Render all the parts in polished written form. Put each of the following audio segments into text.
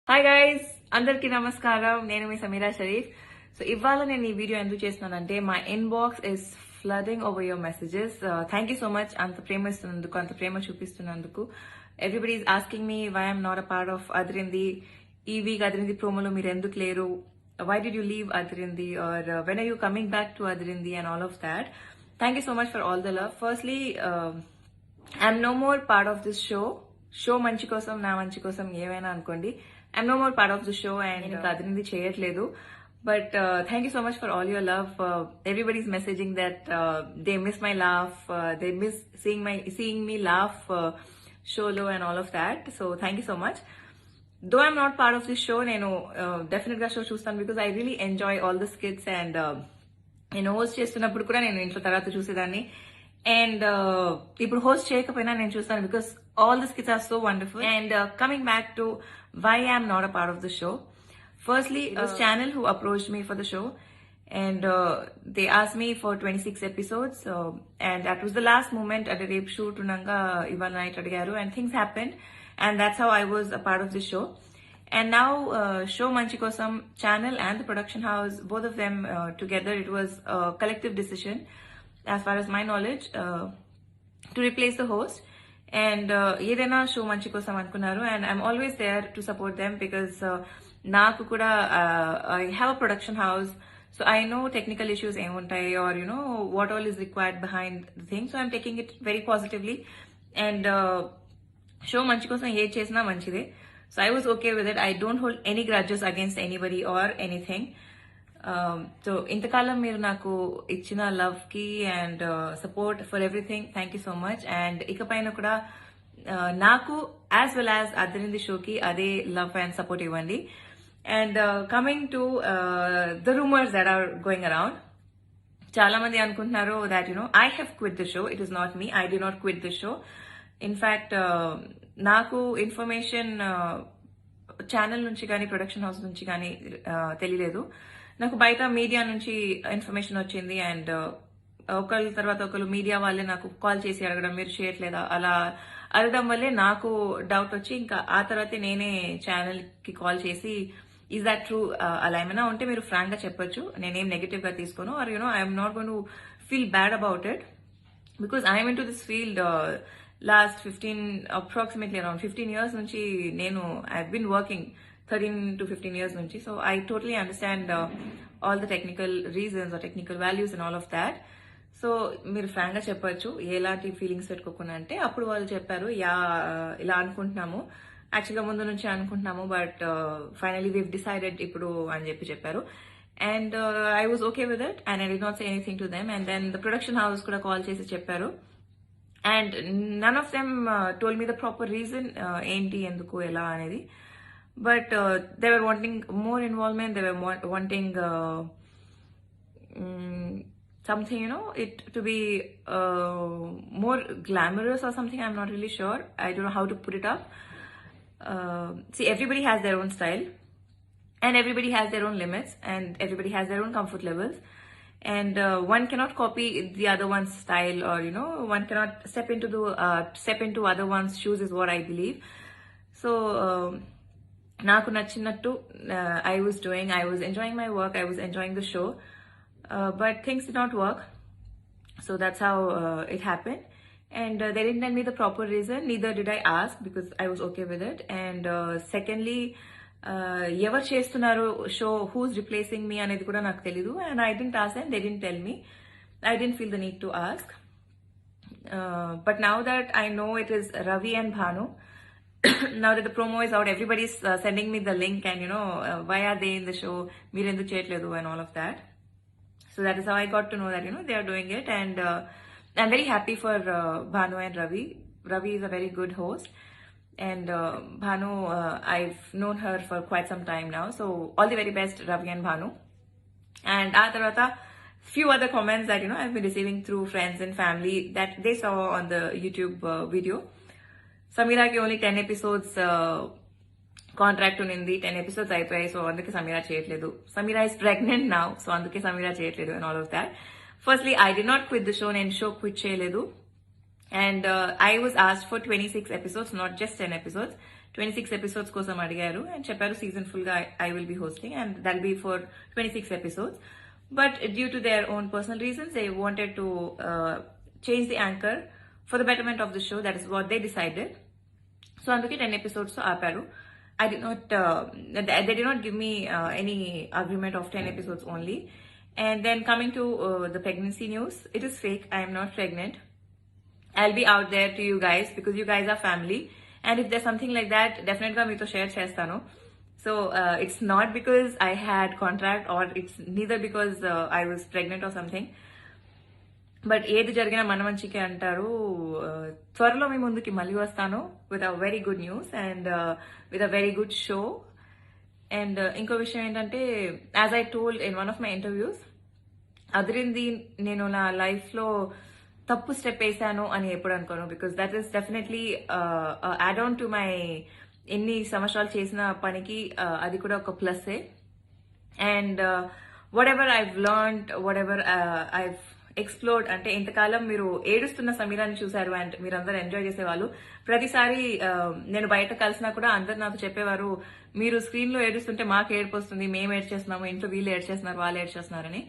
Hi guys, అందరికీ నమస్కారం. నేను మీ సమీరా షరీఫ్. సో ఇవాళ నేను ఈ వీడియో ఎందుకు చేస్తున్నానంటే my inbox is flooding over your messages. Thank you so much అంత ప్రేమ ఇస్తున్నందుకు, అంత ప్రేమ చూపిస్తున్నందుకు. Everybody is asking me why I'm not a part of Adhirindhi. ఈ వీక్ అదిరింది ప్రోమోలో మీరు ఎందుకు లేరు, why did you leave Adhirindhi, or when are you coming back to Adhirindhi and all of that. Thank you so much for all the love. Firstly I'm no more part of this show మంచి కోసం, నా మంచి కోసం ఏమైనా అనుకోండి. I'm no more part of the show and ఇంకా అదిరింది చేయట్లేదు. But thank you so much for all your love. Everybody's messaging that they miss my laugh, they miss seeing me laugh showlo and all of that. So thank you so much. Though I'm not part of this show, నేను definitely గా show చూస్తాను because I really enjoy all the skits and నేను host చేస్తున్నప్పుడు కూడా నేను ఇంట్లో తర్వాత చూసేదాన్ని. And ఇప్పుడు హోస్ట్ చేయకపోయినా నేను చూస్తాను because all the skits are so wonderful. And coming back to why I'm not a part of the show. Firstly, this channel who approached me for the show and they asked me for 26 episodes and that was the last moment at the rape shoot unanga ival night adigaru and things happened and that's how I was a part of the show. And now show Manchi Kosam channel and the production house, both of them together, it was a collective decision as far as my knowledge to replace the host. And ఏదైనా show మంచి కోసం అనుకున్నారు and I'm always there to support them because నాకు కూడా I have a production house, so I know technical issues ఏముంటాయి or you know what all is required behind the thing, so I'm taking it very positively. And show మంచి కోసం ఏది చేసినా మంచిదే, so I was okay with it. I don't hold any grudges against anybody or anything. So ఇంతకాలం మీరు నాకు ఇచ్చిన love కి and support for everything, thank you so much. And ఇకపైన కూడా నాకు యాజ్ వెల్ యాజ్ అదిరింది షోకి అదే లవ్ అండ్ సపోర్ట్ ఇవ్వండి. And coming to the rumours that are going around, చాలా మంది అనుకుంటున్నారు that you know I have quit the show. It is not me, I did not quit the show. In fact నాకు information channel నుంచి కానీ production house నుంచి కానీ తెలియలేదు. నాకు బయట మీడియా నుంచి ఇన్ఫర్మేషన్ వచ్చింది అండ్ ఒకళ్ళ తర్వాత ఒకళ్ళు మీడియా వాళ్ళే నాకు కాల్ చేసి అడగడం, మీరు చేయట్లేదా, అలా అడగడం వల్లే నాకు డౌట్ వచ్చి ఇంకా ఆ తర్వాత నేనే ఛానల్ కి కాల్ చేసి ఈజ్ దాట్ ట్రూ, అలా ఏమైనా ఉంటే మీరు ఫ్రాంక్ గా చెప్పొచ్చు, నేనేం నెగటివ్ గా తీసుకోను, or you know I'm not gonna feel bad about it because I'm in to this field last approximately around 15 years నుంచి నేను I been working 13 to 15 years nunchi, so I totally understand all the technical reasons or technical values and all of that. So మీరు Frank గా చెప్పొచ్చు ఎలాంటి feelings పెట్టుకోకుండా అంటే. అప్పుడు వాళ్ళు చెప్పారు యా ఇలా అనుకుంటున్నాము, యాక్చువల్గా ముందు నుంచి అనుకుంటున్నాము, బట్ ఫైనలీ వీవ్ డిసైడెడ్ ఇప్పుడు అని చెప్పారు. And I was okay with it and I did not say anything to them. And then the production house కూడా కాల్ చేసి చెప్పారు and none of them told me the proper reason ఏంటి, ఎందుకు, ఎలా అనేది. But they were wanting more involvement, they were wanting something, you know, it to be more glamorous or something. I'm not really sure, I don't know how to put it up. See, everybody has their own style and everybody has their own limits and everybody has their own comfort levels, and one cannot copy the other one's style, or you know, one cannot step into other one's shoes is what I believe. So నాకు నచ్చినట్టు I was enjoying my work, I was enjoying the show, but things did not work, so that's how it happened. And they didn't tell me the proper reason, neither did I ask because I was okay with it. And secondly, ఎవరు చేస్తున్నారు show, who's replacing me అనేది కూడా నాకు తెలీదు, and I didn't ask them, they didn't tell me, I didn't feel the need to ask. But now that I know it is Ravi and Bhanu, now that the promo is out, everybody's sending me the link and you know why are they in the show, meer enduku cheyatledu and all of that. So that is how I got to know that you know they are doing it. And I'm very happy for Bhanu and Ravi. Ravi is a very good host and Bhanu, I've known her for quite some time now, so all the very best Ravi and Bhanu. And aa tarvata few other comments that you know I've been receiving through friends and family that they saw on the YouTube video. సమీరాకి only 10 episodes contract ఉన్నింది, 10 episodes అయిపోయాయి, so అందుకే సమీరా చేయట్లేదు. Sameera is pregnant now, so అందుకే సమీరా చేయట్లేదు and all of that. Firstly I did not quit the show, నేను show quit చేయలేదు. And I was asked for 26 episodes, not just 10 episodes. 26 episodes kosam adigaru and chepparu season full ga I will be hosting, and that'll be for 26 episodes. But due to their own personal reasons, they wanted to change the anchor for the betterment of the show. That is what they decided. So అందుకే 10 episodes తో ఆపారు. I did not, they did not give me any agreement of 10 episodes only. And then coming to the pregnancy news, it is fake. I am not pregnant. I'll be out there to you guys because you guys are family. And if there's something like that, definitely meeto share chestanu. So it's not because I had contract, or it's neither because I was pregnant or something. But ఏది జరిగినా మన మంచికే అంటారు. త్వరలో మీ ముందుకి మళ్ళీ వస్తాను with a very good news and with a very good show. And ఇంకో విషయం ఏంటంటే, as I told in one of my interviews, అదిరింది నేను నా లైఫ్ లో తప్పు స్టెప్ వేసాను అని ఎప్పుడు అనుకోను. Because that is definitely add on to my ఎన్ని సంవత్సరాలు చేసిన పనికి అది కూడా ఒక ప్లస్సే. And whatever I've learned, whatever I've explored, అంటే ఇంతకాలం మీరు ఏడుస్తున్న సమీరాన్ని చూశారు అండ్ మీరందరూ ఎంజాయ్ చేసేవాళ్ళు. ప్రతిసారి నేను బయట కలిసినా కూడా అందరు నాతో చెప్పేవారు, మీరు స్క్రీన్ లో ఏడుస్తుంటే మాకు ఏడుపు వస్తుంది, మేము ఏడ్చేస్తున్నాము, ఇంట్లో వీళ్ళు ఏడ్చేస్తున్నారు, వాళ్ళు ఏడ్చేస్తున్నారని.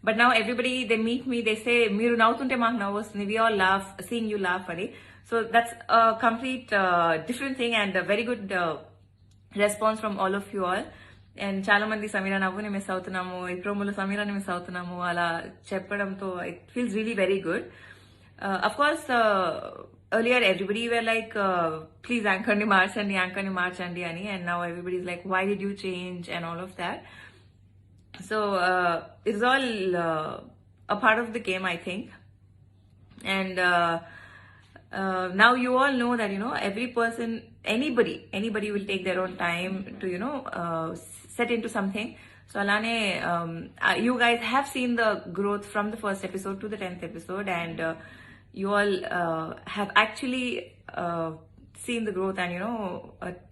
But now everybody they meet me, they say మీరు నవ్వుతుంటే మాకు నవ్వు వస్తుంది, we all laugh seeing you laugh అని. So that's complete different thing and very good response from all of you all. And చాలా మంది సమీరా నవ్వుని మిస్ అవుతున్నాము, ఈ ప్రోమోలో సమీరాని మిస్ అవుతున్నాము అలా చెప్పడంతో it feels really very good. Of course earlier everybody were like please యాంకర్ని మార్చండి అని, and now everybody is like why did you change and all of that. So it's all a part of the game, I think. And now you all know that, every person, anybody will take their own time to, set into something. So alane, you guys have seen the growth from the first episode to the 10th episode, and you all have actually seen the growth and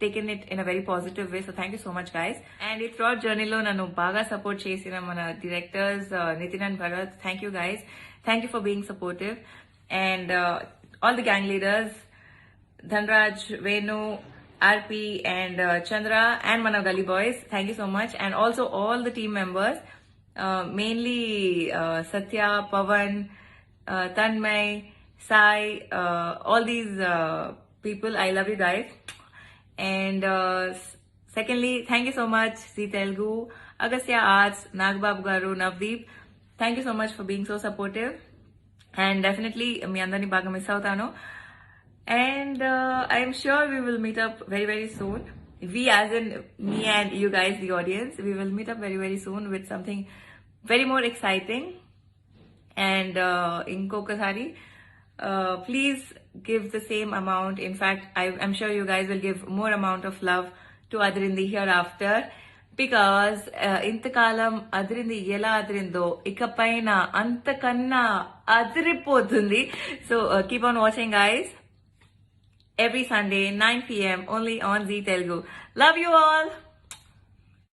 taken it in a very positive way. So thank you so much, guys. And it's throughout journey lo nanu baga support chesina mana directors Nitin and Bharat, thank you guys. Thank you for being supportive. And all the gang leaders, Dhanraj, Venu, RP and Chandra and mana Gully Boys, thank you so much. And also all the team members, mainly Satya, Pavan, Tanmay, Sai, all these people, I love you guys. And secondly, thank you so much Zee Telugu, Agastya Arts, Nagbabu garu, Navdeep, thank you so much for being so supportive. And definitely మీ అందరినీ బాగా miss అవుతాను. And I'm sure we will meet up very very soon. We, as in me and you guys, the audience, we will meet up very very soon with something very more exciting. And inkokasari, please give the same amount. In fact, I'm sure you guys will give more amount of love to Adirindi hereafter, because ఇంతకాలం అదిరింది ఎలా అదిరిందో ఇకపైన అంతకన్నా అదిరిపోతుంది. So keep on watching, guys. Every Sunday 9 p.m. only on Zee Telugu. Love you all.